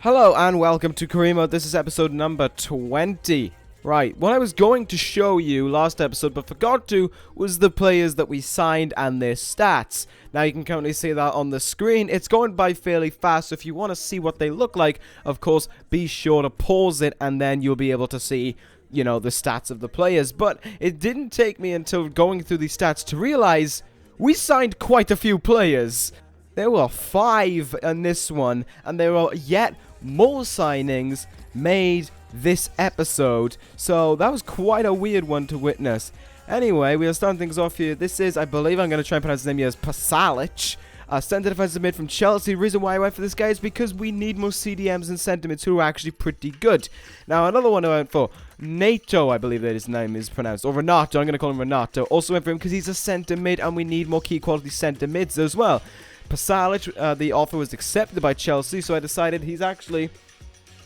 Hello and welcome to Career Mode. This is episode number 20. Right, what I was going to show you last episode but forgot to was the players that we signed and their stats. Now you can currently see that on the screen. It's going by fairly fast, so if you want to see what they look like, of course, be sure to pause it and then you'll be able to see, you know, the stats of the players. But it didn't take me until going through these stats to realize we signed quite a few players. There were 5 in this one, and there are yet more signings made this episode, so that was quite a weird one to witness. Anyway, we are starting things off here. This is, I believe I'm going to try and pronounce his name here as Pasalic, centre defensive mid from Chelsea. The reason why I went for this guy is because we need more CDMs and centre mids who are actually pretty good. Now, another one I went for, Nato, I believe that his name is pronounced, or Renato, I'm going to call him Renato. Also went for him because he's a centre mid, and we need more key quality centre mids as well. Pasalic, the offer was accepted by Chelsea, so I decided he's actually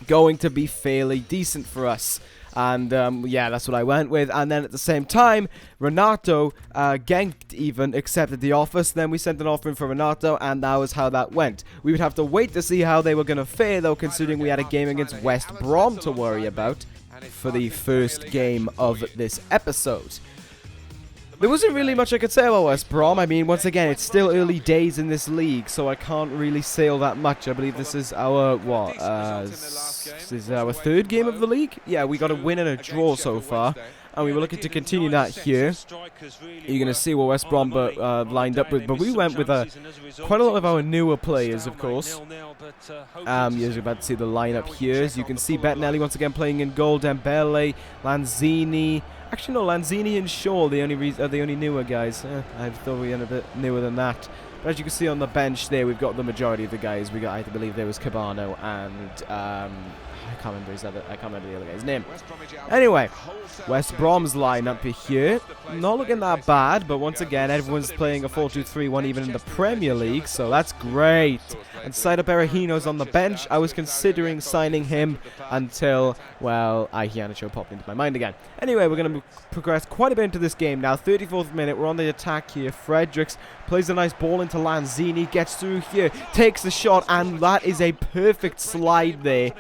going to be fairly decent for us. And, yeah, that's what I went with. And then at the same time, Renato, Genk even accepted the offer. So then we sent an offer in for Renato, and that was how that went. We would have to wait to see how they were going to fare, though, considering we had a game against West Brom to worry about for the first game of this episode. There wasn't really much I could say about West Brom. I mean, once again, it's still early days in this league, so I can't really say all that much. I believe this is our, this is our 3rd game of the league? Yeah, we got a win and a draw so far, and we were looking to continue that here. You're going to see what West Brom lined up with, but we went with quite a lot of our newer players, of course. You're about to see the lineup here. As you can see, Bettinelli once again playing in goal, Dembele, Lanzini. Actually, no, Lanzini and Shaw, the only newer guys. I thought we were a bit newer than that. But as you can see on the bench there, we've got the majority of the guys. We got, I believe there was Cabano and I can't remember the other guy's name. Anyway, West Brom's lineup here. Not looking that bad, but once again, everyone's playing a 4-2-3-1 even in the Premier League, so that's great. And Saida Berahino's on the bench. I was considering signing him until, well, Iheanacho popped into my mind again. Anyway, we're going to progress quite a bit into this game now. 34th minute, we're on the attack here. Fredericks plays a nice ball into Lanzini, gets through here, takes the shot, and that is a perfect slide there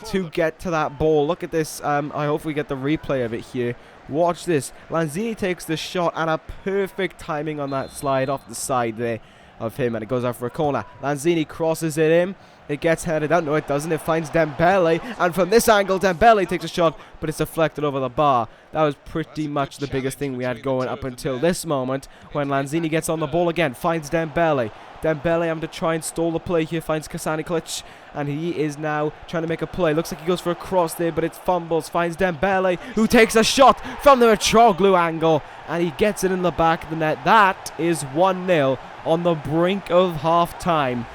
to get to that ball. Look at this. I hope we get the replay of it here. Watch this. Lanzini takes the shot, and a perfect timing on that slide off the side there of him, and it goes out for a corner. Lanzini crosses it in. It gets headed out. No, it doesn't. It finds Dembele, and from this angle, Dembele takes a shot, but it's deflected over the bar. That was pretty much the biggest thing we had going up until this moment, when Lanzini gets on the ball again, finds Dembele. Dembele having to try and stall the play here, finds Kasaniklic, and he is now trying to make a play. Looks like he goes for a cross there, but it fumbles. Finds Dembele, who takes a shot from the Mitroglou angle, and he gets it in the back of the net. That is 1-0 on the brink of half-time.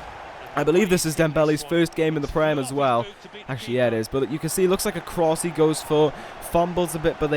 I believe this is Dembele's first game in the Prem as well. Actually, yeah, it is. But you can see it looks like a cross he goes for. Fumbles a bit, but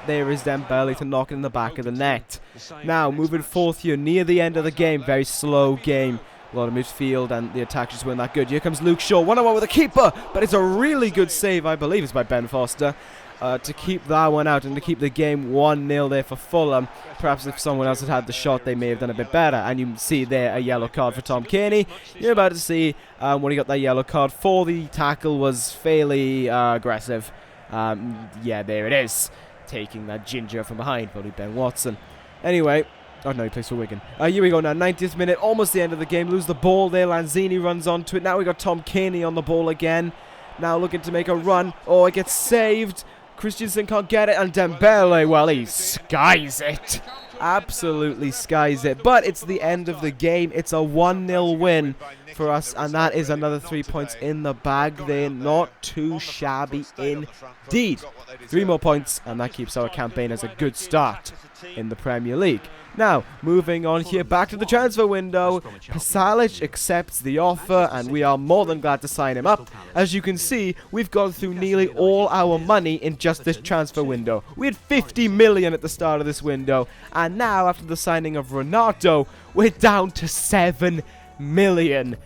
there is Dembele to knock it in the back of the net. Now, moving forth here, near the end of the game. Very slow game. A lot of midfield, and the attack just weren't that good. Here comes Luke Shaw, 1-on-1 with the keeper. But it's a really good save, I believe. It's by Ben Foster. To keep that one out and to keep the game 1-0 there for Fulham. Perhaps if someone else had had the shot, they may have done a bit better. And you see there a yellow card for Tom Kearney. You're about to see when he got that yellow card for the tackle was fairly aggressive. Yeah, there it is. Taking that ginger from behind, probably Ben Watson. Anyway. Oh no, he plays for Wigan. Here we go now, 90th minute, almost the end of the game. Lose the ball there, Lanzini runs onto it. Now we got Tom Kearney on the ball again. Now looking to make a run. Oh, it gets saved. Christensen can't get it, and Dembele, well, he skies it. Absolutely skies it. But it's the end of the game. It's a 1-0 win for us, and that is another 3 points in the bag there. Not too shabby indeed. 3 more points, and that keeps our campaign as a good start in the Premier League. Now, moving on here, back to the transfer window. Pasalic accepts the offer, and we are more than glad to sign him up. As you can see, we've gone through nearly all our money in just this transfer window. We had 50 million at the start of this window, and now, after the signing of Renato, we're down to 7 million.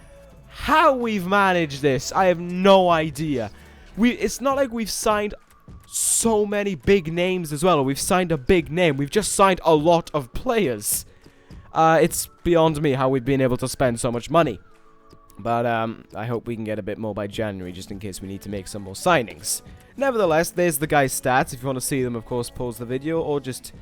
How we've managed this, I have no idea. It's not like we've signed so many big names as well, or we've signed a big name. We've just signed a lot of players. It's beyond me how we've been able to spend so much money. But I hope we can get a bit more by January, just in case we need to make some more signings. Nevertheless, there's the guy's stats. If you want to see them, of course, pause the video or just,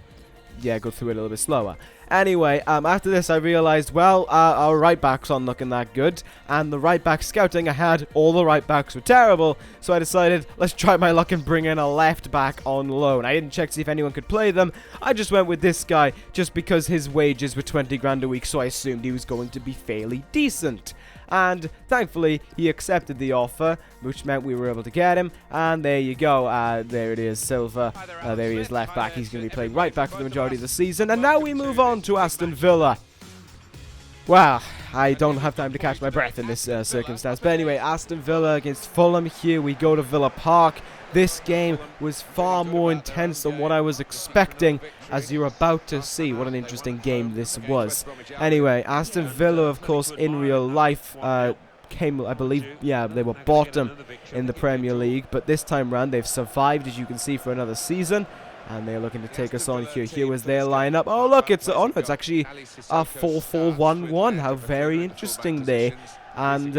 yeah, go through it a little bit slower. Anyway, after this, I realized, well, our right backs aren't looking that good, and the right back scouting I had, all the right backs were terrible, so I decided, let's try my luck and bring in a left back on loan. I didn't check to see if anyone could play them. I just went with this guy, just because his wages were 20 grand a week, so I assumed he was going to be fairly decent. And thankfully, he accepted the offer, which meant we were able to get him. And there you go. There it is, Silva. There he is, left back. He's going to be playing right back for the majority of the season. And now we move on to Aston Villa. Wow, I don't have time to catch my breath in this circumstance. But anyway, Aston Villa against Fulham. Here we go to Villa Park. This game was far more intense than what I was expecting, as you're about to see. What an interesting game this was. Anyway, Aston Villa, of course, in real life, came, I believe, yeah, they were bottom in the Premier League. But this time round, they've survived, as you can see, for another season. And they're looking to take us on here. Here was their lineup. Oh, look, it's actually a 4-4-1-1. How very interesting there. And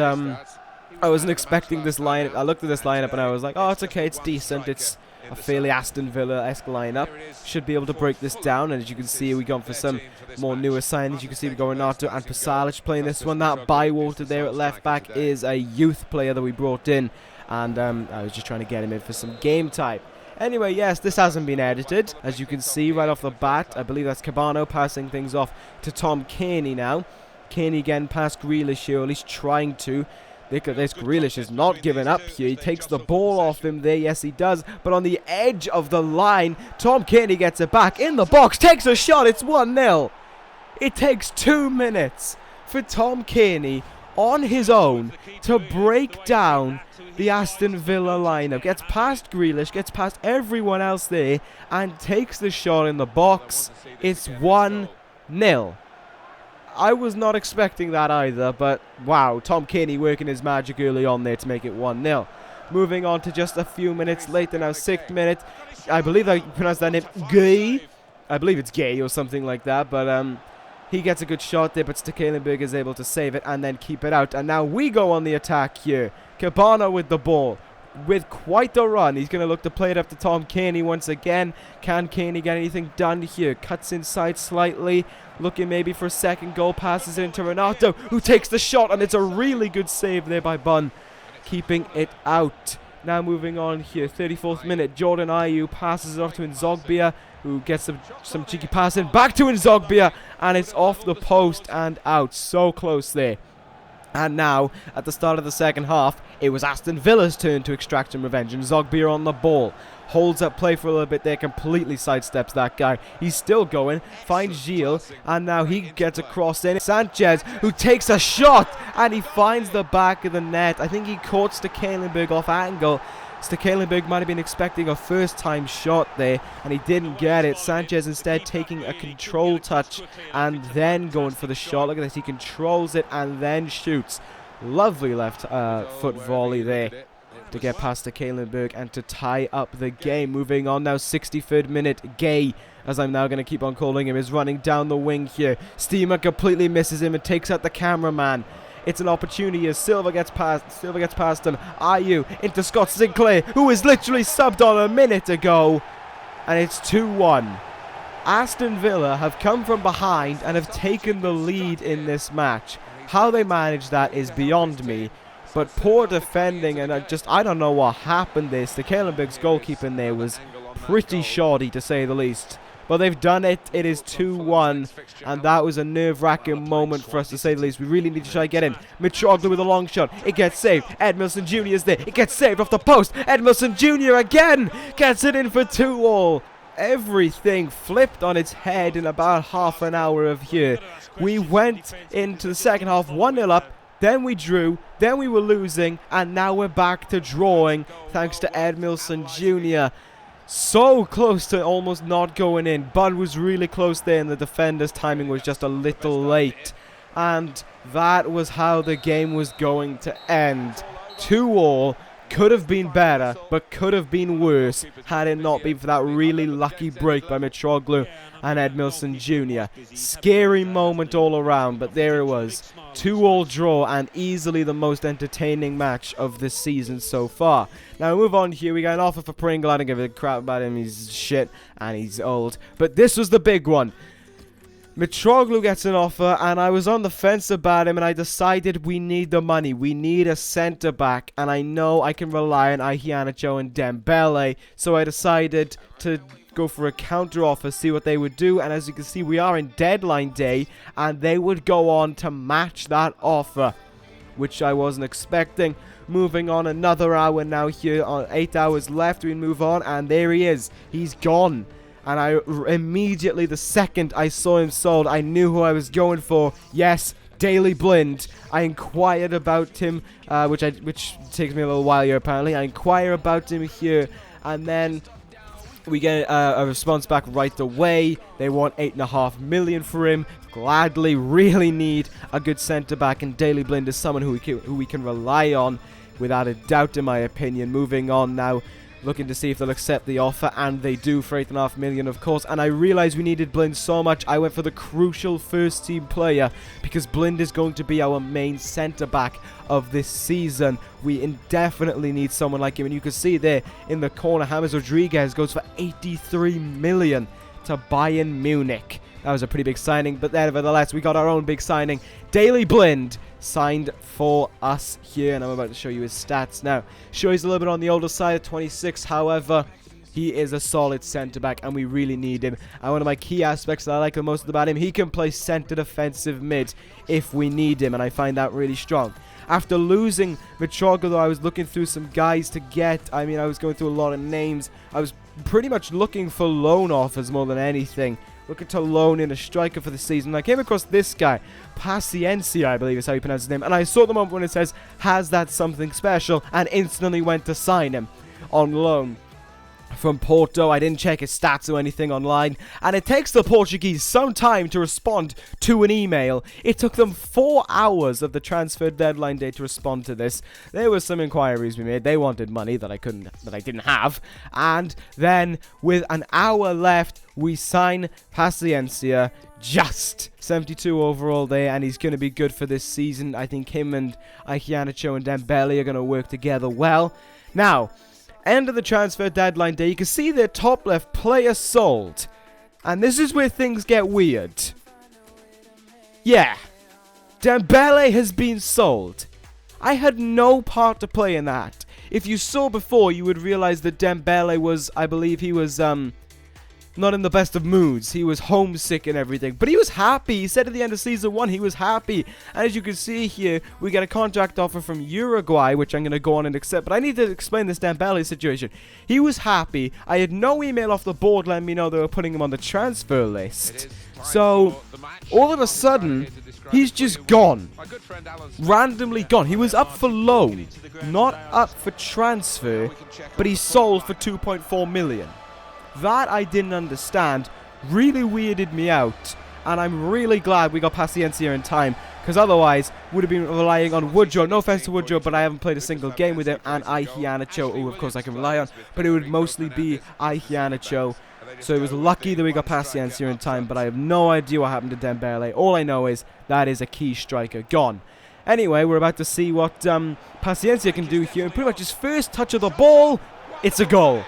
I wasn't expecting this lineup. I looked at this lineup and I was like, oh, it's okay, it's decent. It's a fairly Aston Villa-esque lineup. Should be able to break this down. And as you can see, we've gone for some more newer signings. You can see we got Renato and Pasalic playing this one. That Bywater there at left back is a youth player that we brought in. And I was just trying to get him in for some game time. Anyway, yes, this hasn't been edited. As you can see right off the bat, I believe that's Cabano passing things off to Tom Kearney now. Kearney again past Grealish here, or at least trying to. Look at this, Grealish is not giving up here. He takes the ball off him there, yes he does. But on the edge of the line, Tom Kearney gets it back in the box, takes a shot, it's 1-0. It takes 2 minutes for Tom Kearney on his own to break down the Aston Villa lineup. Gets past Grealish, gets past everyone else there, and takes the shot in the box. It's 1-0. I was not expecting that either, but wow, Tom Kearney working his magic early on there to make it 1-0. Moving on to just a few minutes later now, 6th minute. I believe I pronounced that name Gay. I believe it's Gay or something like that, but he gets a good shot there, but Stekelenburg is able to save it and then keep it out. And now we go on the attack here. Cabana with the ball, with quite a run. He's going to look to play it up to Tom Kearney once again. Can Kearney get anything done here? Cuts inside slightly, looking maybe for a second goal. Passes it into Renato, who takes the shot, and it's a really good save there by Bunn, keeping it out. Now moving on here, 34th minute, Jordan Ayew passes it off to Nzogbia, who gets some cheeky passing back to Nzogbia, and it's off the post and out. So close there. And now, at the start of the second half, it was Aston Villa's turn to extract some revenge. And Zogbia on the ball. Holds up play for a little bit there, completely sidesteps that guy. He's still going, finds Gilles, and now he gets a cross in. Sanchez, who takes a shot, and he finds the back of the net. I think he caught Stekelenburg off angle. Stekelenburg might have been expecting a first-time shot there, and he didn't get it. Sanchez instead taking a control touch and then going for the shot. Look at this, he controls it and then shoots. Lovely left foot volley there to get past Stekelenburg and to tie up the game. Moving on now, 63rd minute, Gay, as I'm now going to keep on calling him, is running down the wing here. Steamer completely misses him and takes out the cameraman. It's an opportunity as Silva gets past him. Ayew into Scott Sinclair, who was literally subbed on a minute ago. And it's 2-1. Aston Villa have come from behind and have taken the lead in this match. How they managed that is beyond me. But poor defending, and I don't know what happened there. Stekelenburg's goalkeeping there was pretty shoddy, to say the least. But they've done it. It is 2-1. And that was a nerve-wracking moment for us, to say the least. We really need to try to get in. Mitroglou with a long shot. It gets saved. Edmilson Jr. is there. It gets saved off the post. Edmilson Jr. again gets it in for 2-2. Everything flipped on its head in about half an hour of here. We went into the second half 1-0 up. Then we drew. Then we were losing. And now we're back to drawing, thanks to Edmilson Jr. So close to almost not going in. Bud was really close there, and the defender's timing was just a little late. And that was how the game was going to end. 2-2. Could have been better, but could have been worse had it not been for that really lucky break by Mitroglou and Edmilson Jr. Scary moment all around, but there it was. 2-2 draw and easily the most entertaining match of this season so far. Now we move on here. We got an offer for Pringle. I don't give a crap about him. He's shit and he's old. But this was the big one. Mitroglou gets an offer, and I was on the fence about him, and I decided we need the money. We need a centre-back, and I know I can rely on Iheanacho and Dembele, so I decided to go for a counter-offer, see what they would do, and as you can see, we are in deadline day, and they would go on to match that offer, which I wasn't expecting. Moving on another hour now here, on 8 hours left, we move on, and there he is. He's gone. And I immediately, the second I saw him sold, I knew who I was going for. Yes, Daley Blind. I inquired about him, which takes me a little while here apparently. I inquire about him here, and then we get a response back right away. They want 8.5 million for him. Gladly, really need a good centre back, and Daley Blind is someone who we can rely on, without a doubt, in my opinion. Moving on now. Looking to see if they'll accept the offer, and they do for 8.5 million, of course. And I realized we needed Blind so much, I went for the crucial first-team player, because Blind is going to be our main centre-back of this season. We indefinitely need someone like him, and you can see there in the corner, James Rodriguez goes for 83 million to Bayern Munich. That was a pretty big signing, but nevertheless, we got our own big signing. Daley Blind signed for us here, and I'm about to show you his stats now. Sure, he's a little bit on the older side at 26, however, he is a solid centre-back, and we really need him. And one of my key aspects that I like the most about him, he can play centre defensive mid if we need him, and I find that really strong. After losing Mitroglou, though, I was looking through some guys to get. I mean, I was going through a lot of names. I was pretty much looking for loan offers more than anything. Looking to loan in a striker for the season. I came across this guy, Paciencia, I believe is how you pronounce his name. And I saw the moment when it says, has that something special? And instantly went to sign him on loan from Porto. I didn't check his stats or anything online, and it takes the Portuguese some time to respond to an email. It took them 4 hours of the transfer deadline day to respond to this. There were some inquiries we made. They wanted money that I didn't have, and then with an hour left, we sign Paciencia. Just 72 overall there, and he's going to be good for this season. I think him and Iheanacho and Dembele are going to work together well. Now, end of the transfer deadline day, you can see their top left player sold. And this is where things get weird. Yeah, Dembele has been sold. I had no part to play in that. If you saw before, you would realize that Dembele was, I believe he was, not in the best of moods. He was homesick and everything, but he was happy. He said at the end of season 1 he was happy, and as you can see here, we get a contract offer from Uruguay, which I'm going to go on and accept. But I need to explain this Dembele situation. He was happy. I had no email off the board letting me know they were putting him on the transfer list, so all of a sudden he's just gone, randomly gone. He was up for loan, not up for transfer, but he's sold for 2.4 million. That I didn't understand, really weirded me out, and I'm really glad we got Paciencia in time, because otherwise would have been relying on Woodrow. No offense to Woodrow, but I haven't played a single game with him, and Iheanacho, who of course I can rely on, but it would mostly be Iheanacho. So it was lucky that we got Paciencia in time, but I have no idea what happened to Dembele. All I know is that is a key striker gone. Anyway, we're about to see what Paciencia can do here, and pretty much his first touch of the ball, it's a goal.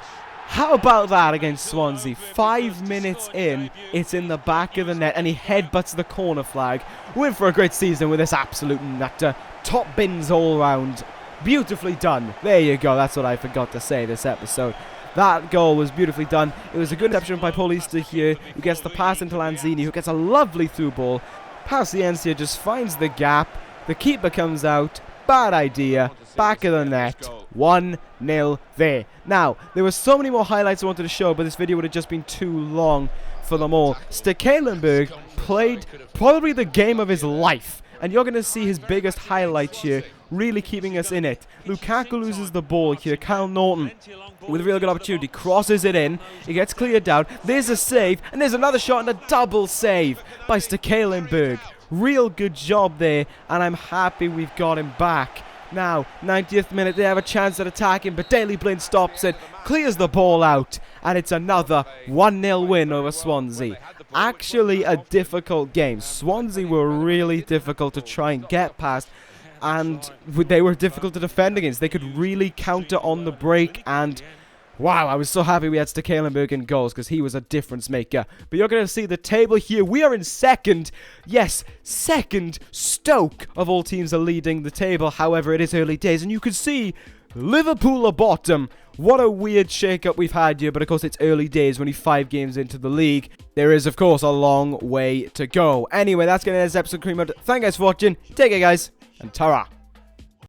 How about that against Swansea? 5 minutes in, it's in the back of the net, and he headbutts the corner flag. We're in for a great season with this absolute nutter. Top bins all round. Beautifully done. There you go, that's what I forgot to say this episode. That goal was beautifully done. It was a good interception by Paulista here, who gets the pass into Lanzini, who gets a lovely through ball. Paciencia just finds the gap. The keeper comes out. Bad idea. Back of the net. 1-0 there. Now, there were so many more highlights I wanted to show, but this video would have just been too long for them all. Stekelenburg played probably the game of his life, and you're going to see his biggest highlight here, really keeping us in it. Lukaku loses the ball here. Kyle Norton, with a real good opportunity, crosses it in. It gets cleared out. There's a save, and there's another shot and a double save by Stekelenburg. Real good job there, and I'm happy we've got him back. Now, 90th minute, they have a chance at attacking, but Daley Blind stops it, clears the ball out, and it's another 1-0 win over Swansea. Actually a difficult game. Swansea were really difficult to try and get past, and they were difficult to defend against. They could really counter on the break, and wow, I was so happy we had Stekelenburg in goals because he was a difference maker. But you're going to see the table here. We are in second. Yes, second. Stoke, of all teams, are leading the table. However, it is early days, and you can see Liverpool are bottom. What a weird shake-up we've had here, but of course it's early days, we're only 5 games into the league. There is, of course, a long way to go. Anyway, that's going to end this episode of Cream Mode. Thank you guys for watching. Take care, guys, and ta-ra.